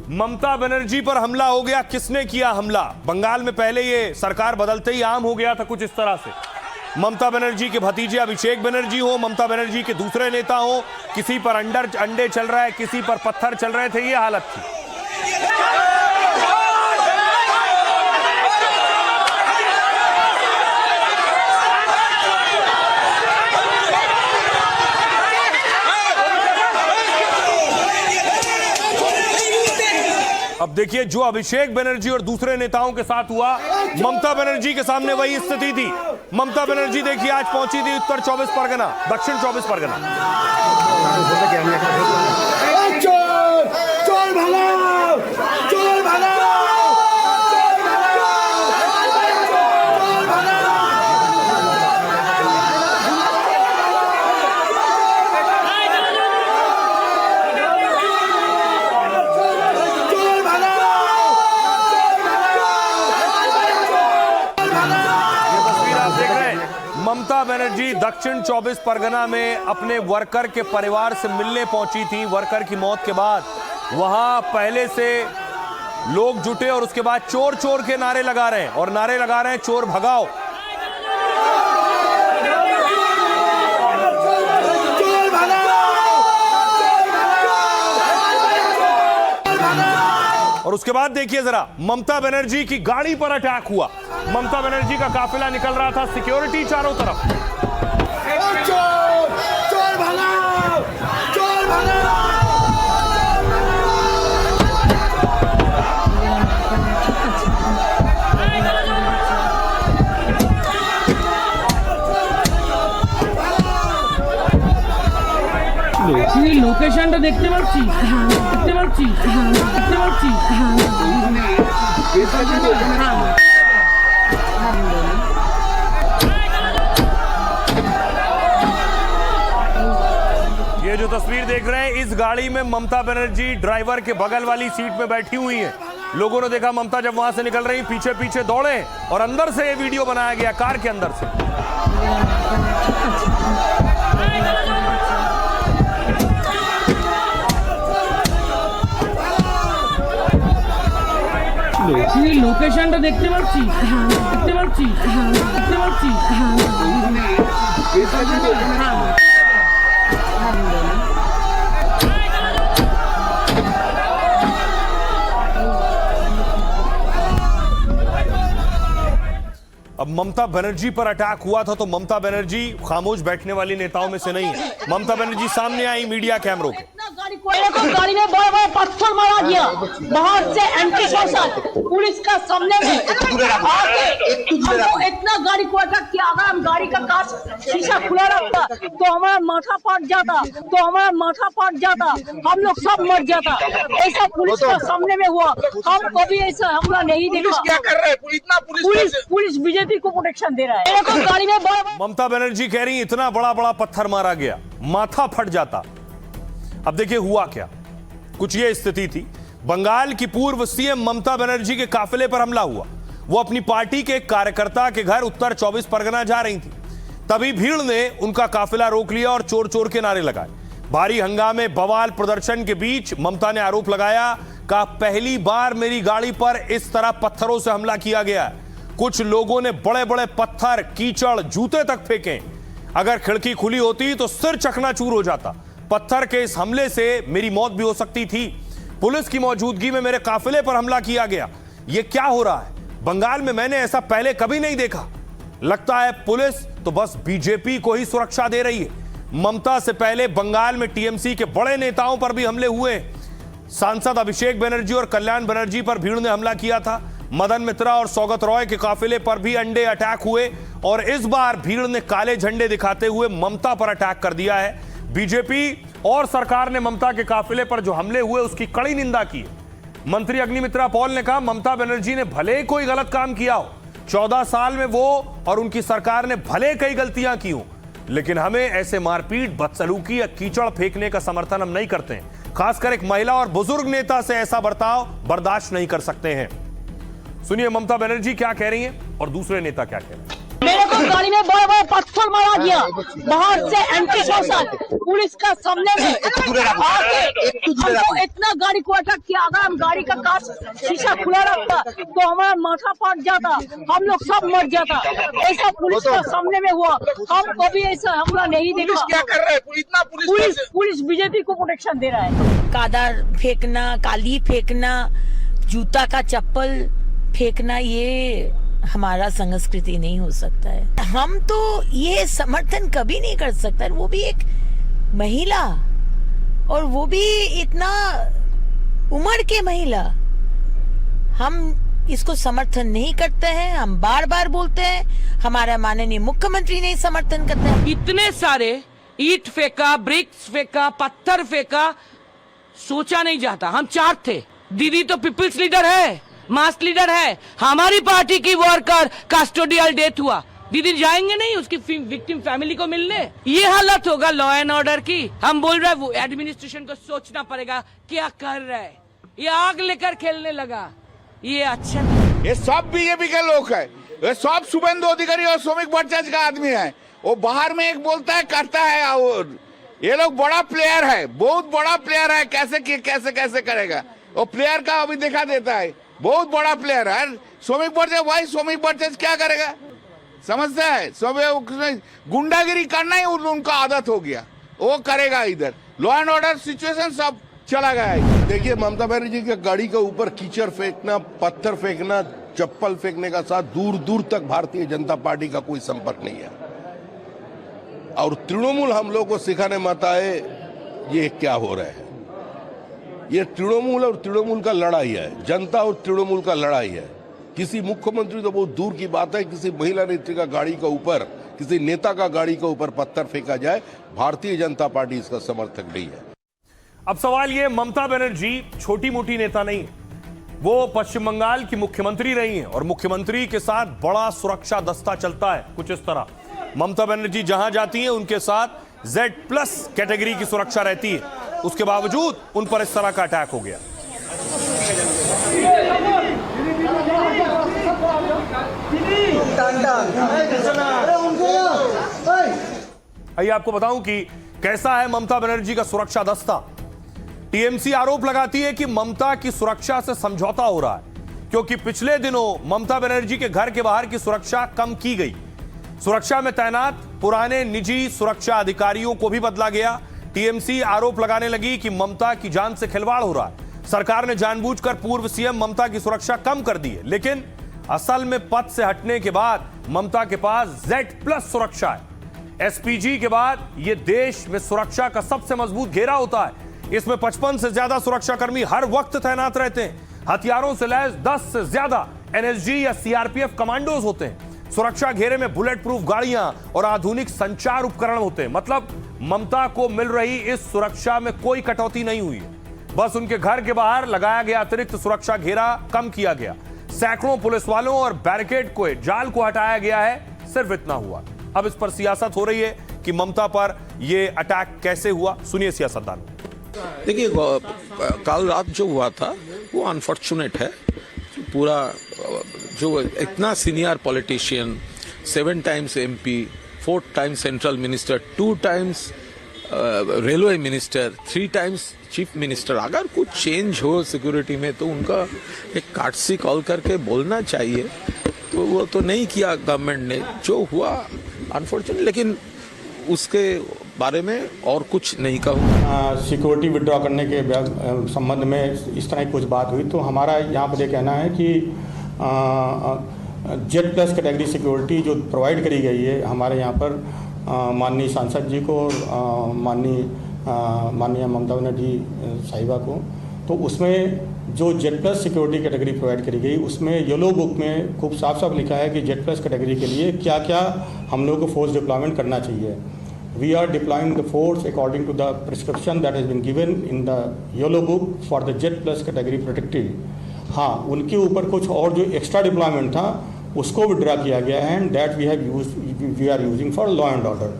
ममता बनर्जी पर हमला हो गया। किसने किया हमला? बंगाल में पहले ये सरकार बदलते ही आम हो गया था कुछ इस तरह से। ममता बनर्जी के भतीजे अभिषेक बनर्जी हो, ममता बनर्जी के दूसरे नेता हो, किसी पर अंडे चल रहा है, किसी पर पत्थर चल रहे थे, ये हालत थी। अब देखिए जो अभिषेक बनर्जी और दूसरे नेताओं के साथ हुआ, ममता बनर्जी के सामने वही स्थिति थी। ममता बनर्जी देखिए आज पहुंची थी उत्तर 24 परगना, दक्षिण 24 परगना। चोर भगाओ, चोर भगाओ। ममता बनर्जी दक्षिण 24 परगना में अपने वर्कर के परिवार से मिलने पहुंची थी। वर्कर की मौत के बाद वहां पहले से लोग जुटे और उसके बाद चोर चोर के नारे लगा रहे हैं और नारे लगा रहे हैं चोर भगाओ। चोर भगाओ, और उसके बाद देखिए जरा ममता बनर्जी की गाड़ी पर अटैक हुआ। ममता बनर्जी का काफिला निकल रहा था, सिक्योरिटी चारों तरफ। चोर, चोर भगाओ, चोर भगाओ। লোকেশনটা দেখতে পাচ্ছি, দেখতে পাচ্ছি, দেখতে পাচ্ছি। ये जो तस्वीर देख रहे हैं, इस गाड़ी में ममता बनर्जी ड्राइवर के बगल वाली सीट में बैठी हुई हैं। लोगों ने देखा ममता जब वहां से निकल रही, पीछे पीछे दौड़े और अंदर से ये वीडियो बनाया गया, कार के अंदर से। লোকেশনটা দেখতে পাচ্ছি, দেখতে পাচ্ছি, দেখতে পাচ্ছি। अब ममता बनर्जी पर अटैक हुआ था तो ममता बनर्जी खामोश बैठने वाली नेताओं में से नहीं है। ममता बनर्जी सामने आई मीडिया कैमरों के। गाड़ी में बड़ा बड़ा पत्थर मारा गया, बाहर से एंटी सोशल पुलिस का सामने में इतना गाड़ी को अटैक किया। अगर हम गाड़ी का कांच शीशा खुला रखता तो हमारा माथा फट जाता, हम लोग सब मर जाता। ऐसा पुलिस का सामने में हुआ, हम कभी ऐसा हमला नहीं देखा। क्या कर रहे हैं? पुलिस बीजेपी को प्रोटेक्शन दे रहा है। गाड़ी में ममता बनर्जी कह रही इतना बड़ा बड़ा पत्थर मारा गया, माथा फट जाता। अब देखिए हुआ क्या, कुछ ये स्थिति थी। बंगाल की पूर्व सीएम ममता बनर्जी के काफिले पर हमला हुआ। वो अपनी पार्टी के एक कार्यकर्ता के घर उत्तर 24 परगना जा रही थी, तभी भीड़ ने उनका काफिला रोक लिया और चोर चोर के नारे लगाए। भारी हंगामे बवाल प्रदर्शन के बीच ममता ने आरोप लगाया, कहा पहली बार मेरी गाड़ी पर इस तरह पत्थरों से हमला किया गया। कुछ लोगों ने बड़े बड़े पत्थर, कीचड़, जूते तक फेंके। अगर खिड़की खुली होती तो सिर चकनाचूर हो जाता। पत्थर के इस हमले से मेरी मौत भी हो सकती थी। पुलिस की मौजूदगी में मेरे काफिले पर हमला किया गया। यह क्या हो रहा है? बंगाल में मैंने ऐसा पहले कभी नहीं देखा। लगता है पुलिस तो बस बीजेपी को ही सुरक्षा दे रही है। ममता से पहले बंगाल में टीएमसी के बड़े नेताओं पर भी हमले हुए। सांसद अभिषेक बनर्जी और कल्याण बनर्जी पर भीड़ ने हमला किया था। मदन मित्रा और सौगत रॉय के काफिले पर भी अंडे अटैक हुए और इस बार भीड़ ने काले झंडे दिखाते हुए ममता पर अटैक कर दिया है। बीजेपी और सरकार ने ममता के काफिले पर जो हमले हुए उसकी कड़ी निंदा की है। मंत्री अग्निमित्रा पॉल ने कहा ममता बनर्जी ने भले कोई गलत काम किया हो, 14 साल में वो और उनकी सरकार ने भले कई गलतियां की हो, लेकिन हमें ऐसे मारपीट, बदसलूकी या कीचड़ फेंकने का समर्थन हम नहीं करते हैं। खासकर एक महिला और बुजुर्ग नेता से ऐसा बर्ताव बर्दाश्त नहीं कर सकते हैं। सुनिए ममता बनर्जी क्या कह रही हैं और दूसरे नेता क्या कह रहे हैं। मेरे को गाड़ी में बड़े बड़े पत्थर मारा गया, बाहर से एंटी सोशल पुलिस का सामने में आके हमको इतना गाड़ी को अटैक किया। अगर हम गाड़ी का कांच शीशा खुला रखता तो हमारा माथा फट जाता, हम लोग सब मर जाता। ऐसा पुलिस का सामने में हुआ, हम कभी ऐसा हमला नहीं देखा। क्या कर रहे हैं? इतना पुलिस बीजेपी को प्रोटेक्शन दे रहा है। कादर फेंकना, काली फेंकना, जूता का चप्पल फेंकना, ये हमारा संस्कृति नहीं हो सकता है। हम तो ये समर्थन कभी नहीं कर सकता। वो भी एक महिला, और वो भी इतना उम्र के महिला। हम इसको समर्थन नहीं करते हैं। हम बार बार बोलते हैं, हमारा माननीय मुख्यमंत्री नहीं समर्थन करते हैं। इतने सारे ईंट फेंका, ब्रिक्स फेंका, पत्थर फेंका, सोचा नहीं जाता। हम 4 थे। दीदी तो पीपल्स लीडर है, मास लीडर है। हमारी पार्टी की वर्कर कस्टोडियल डेथ हुआ, दीदी जाएंगे नहीं उसकी विक्टिम फैमिली को मिलने? ये हालत होगा लॉ एंड ऑर्डर की। हम बोल रहे हैं वो एडमिनिस्ट्रेशन को सोचना पड़ेगा क्या कर रहा है। ये आग लेकर खेलने लगा, ये अच्छा नहीं। ये सब बीजेपी के लोग है, ये सब शुभेंदु अधिकारी और सौमिक भट्टाचार्य का आदमी है। वो बाहर में एक बोलता है, करता है। और ये लोग बड़ा प्लेयर है, बहुत बड़ा प्लेयर है। कैसे करेगा वो प्लेयर का अभी दिखा देता है। बहुत बड़ा प्लेयर है सौमिक भट्टाचार्य। भाई सौमिक भट्टाचार्य क्या करेगा समझता है? सब गुंडागिरी करना ही उनका आदत हो गया, वो करेगा। इधर लॉ एंड ऑर्डर सिचुएशन सब चला गया है। देखिए, ममता बनर्जी की गाड़ी के ऊपर कीचड़ फेंकना, पत्थर फेंकना, चप्पल फेंकने का साथ दूर दूर तक भारतीय जनता पार्टी का कोई संपर्क नहीं है। और तृणमूल हम लोग को सिखाने मत आए ये क्या हो रहा है। ये तृणमूल और तृणमूल का लड़ाई है, जनता और तृणमूल का लड़ाई है। किसी मुख्यमंत्री तो बहुत दूर की बात है, किसी महिला नेत्री का गाड़ी के ऊपर, किसी नेता का गाड़ी के ऊपर पत्थर फेंका जाए, भारतीय जनता पार्टी इसका समर्थक नहीं है। अब सवाल ये, ममता बनर्जी छोटी मोटी नेता नहीं है, वो पश्चिम बंगाल की मुख्यमंत्री रही हैं और मुख्यमंत्री के साथ बड़ा सुरक्षा दस्ता चलता है कुछ इस तरह। ममता बनर्जी जहां जाती हैं उनके साथ Z+ कैटेगरी की सुरक्षा रहती है। उसके बावजूद उन पर इस तरह का अटैक हो गया। आइए आपको बताऊं कि कैसा है ममता बनर्जी का सुरक्षा दस्ता। टीएमसी आरोप लगाती है कि ममता की सुरक्षा से समझौता हो रहा है, क्योंकि पिछले दिनों ममता बनर्जी के घर के बाहर की सुरक्षा कम की गई। सुरक्षा में तैनात पुराने निजी सुरक्षा अधिकारियों को भी बदला गया। टीएमसी आरोप लगाने लगी कि ममता की जान से खिलवाड़ हो रहा है। सरकार ने जानबूझकर पूर्व सीएम ममता की सुरक्षा कम कर दी है, लेकिन असल में पद से हटने के बाद ममता के पास Z+ सुरक्षा है। एसपीजी के बाद यह देश में सुरक्षा का सबसे मजबूत घेरा होता है। इसमें 55 से ज्यादा सुरक्षाकर्मी हर वक्त तैनात रहते हैं। हथियारों से लैस 10 से ज्यादा एनएसजी या सीआरपीएफ कमांडोज होते हैं। सुरक्षा घेरे में बुलेट प्रूफ गाड़ियां और आधुनिक संचार उपकरण होते हैं। मतलब ममता को मिल रही इस सुरक्षा में कोई कटौती नहीं हुई है, बस उनके घर के बाहर लगाया गया अतिरिक्त सुरक्षा घेरा कम किया गया। सैकड़ों पुलिस वालों और बैरिकेड को जाल को हटाया गया है, सिर्फ इतना हुआ। अब इस पर सियासत हो रही है कि ममता पर यह अटैक कैसे हुआ। सुनिए सियासतदान। देखिए, कल रात जो हुआ था वो अनफॉर्चुनेट है। पूरा जो इतना senior politician, 7 times MP, 4 times central minister, 2 times railway minister, 3 times chief minister, अगर कुछ चेंज हो सिक्योरिटी में तो उनका एक काटसी कॉल करके बोलना चाहिए। तो वो तो नहीं किया गवर्नमेंट ने, जो हुआ अनफॉर्चुनेट। लेकिन उसके बारे में और कुछ नहीं कहूँ। सिक्योरिटी विड्रॉ करने के संबंध में इस तरह की कुछ बात हुई तो हमारा यहाँ पर यह कहना है कि Z+ कैटेगरी सिक्योरिटी जो प्रोवाइड करी गई है हमारे यहाँ पर माननीय सांसद जी को और माननीय ममता बनर्जी साहिबा को, तो उसमें जो Z+ सिक्योरिटी कैटेगरी प्रोवाइड करी गई उसमें येलो बुक में खूब साफ साफ लिखा है कि Z+ कैटेगरी के लिए क्या क्या हम लोग को फोर्स डिप्लॉयमेंट करना चाहिए। We are deploying the force according to the prescription that has been given in the yellow book for the Z+ category protected। हाँ, उनके ऊपर कुछ और जो एक्स्ट्रा डिप्लॉयमेंट था उसको विड्रॉ किया गया है, and that we are using for law and order.